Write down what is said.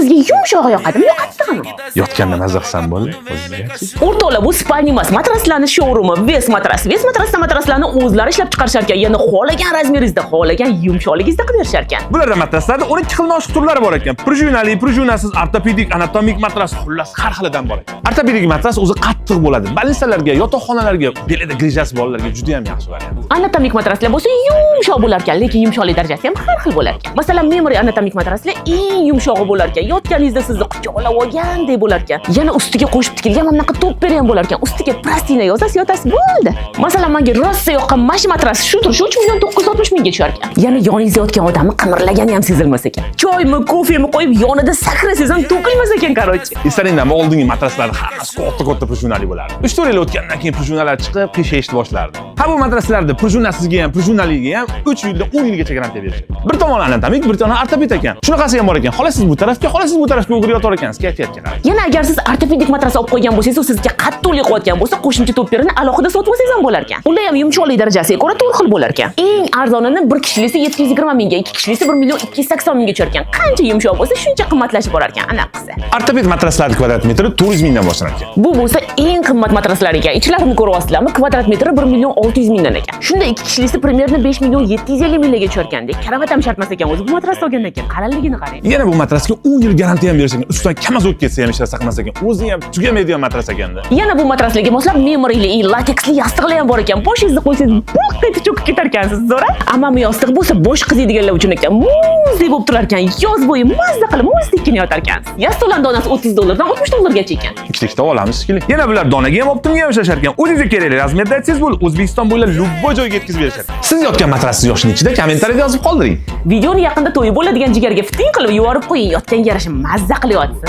sizga yumshoq yoqadimi, yo qattiqmi? Yotganda maza qilsam bo'ldi. O'rtoqlar, bu Spanimas matraslarning showroomi, Ves matras. Ves matraslarni o'zlari ishlab chiqarishar ekan. Ya'ni xohlagan razmeringizda, xohlagan yumshoqligingizda qilib berishar ekan. Bularda matraslarda 12 xil noshq turlari bor ekan. Prujinali, prujinasiz, ortopedik, anatomik matras, xullas har xilidan bor ekan. Ortopedik matras o'zi qattiq bo'ladi. Balnisalarga, yotoqxonalarga, belida grijasi bolalarga juda ham yaxshi variant. Anatomik matraslar bo'lsa yumshoq bo'lar ekan, lekin yumshoqlik darajasi ham har xil bo'lar ekan. Masalan, memory anatomik matraslar eng yumshog'i bo'lar ekan. Yotganingizda sizni quchoqlab olgandek bo'lar ekan. Yana ustiga qo'shib tikilgan mana bunaqa to'pper ham bo'lar ekan. Ustiga plastina yozasiz, yotasiz, bo'ldi. Masalan, menga rosa yoqqan mash matras shudir, shu 3.960.000 ga tushar ekan. Yana yoningizda yotgan odamni qimirlagani ham sezilmas ekan. Choymi, kofemi qo'yib yonida sakrasangiz ham to'kilmas ekan, qarochi. Eslaringizmi, oldingi matraslarning hammasi katta prujinali bo'lardi. 3-4 yil o'tgandan keyin prujinalar chiqib, qish eshitib boshlardi. Ha bu matraslarda prujinasizga ham, prujinaliga ham 3 yildan 10 yilgacha garantiya berishadi. Bir tomoni anatomik, bir tomoni ortoped ekan. Shunaqasi ham bor ekan. Xohlasangiz bu tarafga, xohlasangiz bu tarafga o'g'irib yotar ekansiz, kayfiyatga qarab. Yana agar siz ortopedik matras olib qo'ygan bo'lsangiz, u sizga qattiqlik qilayotgan bo'lsa, qo'shimcha to'pperini alohida sotib olsangiz ham bo'lar ekan. Ular ham yumshoqlik darajasiga ko'ra 4 xil bo'lar ekan. Eng arzonini 1 kishilisi 720 mingga, 2 kishilisi 1.280 mingga tushar ekan. Qancha yumshoq bo'lsa, shuncha qimmatlashib borar ekan, anaqa qilsa. Ortoped matraslarning kvadrat metri 400 mingdan boshlanadi ekan. Bu bo'lsa eng qimmat matraslar ekan. Ichlarini ko'ryapsizlarmi? Kvadrat metri 1.600 mingdan ekan. Shunda 2 kishilisi примерно 5.750 mingga tushar ekandek. Karavat ham shart emas ekan o'zi bu matras olgandan keyin. Qalinligini qarang. Yana bu matrasga 10 yil garantiya ham berish ekan. Ustidan kamaz o'tib ketsa ham ishlasa qilmas ekan. O'zi ham tugamaydigan matras ekanda. Yana bu matraslarga moslab memoryli, lateksli yostiqlar ham bor ekan. Boshingizni qo'ysangiz, buq etib cho'kib ketar ekansiz, zo'ra. Ammo yostiq bo'lsa bosh qiziydiganlar uchun ekan. Muzdek bo'lib turar ekan. Yoz bo'yi mazza qilib muzdekini yotar ekan. Yostiqlar donasi $30 dan $60 gacha ekan. Ikkita olamiz shekilli. Yana bular donaga ham optimga ham ishlashar ekan. O'zingizga kerakli razmerda aytsangiz bo'ldi. O'zbekiston bo'ylab любой joyga yetkazib berishadi. Siz yotgan matrasingiz yoshining ichida kommentariyada yozib qoldiring. Videoni yaqinda to'yi bo'ladigan jigarga fiting qilib yuborib qo'ying, yotganga yarasha mazza qilyapsiz.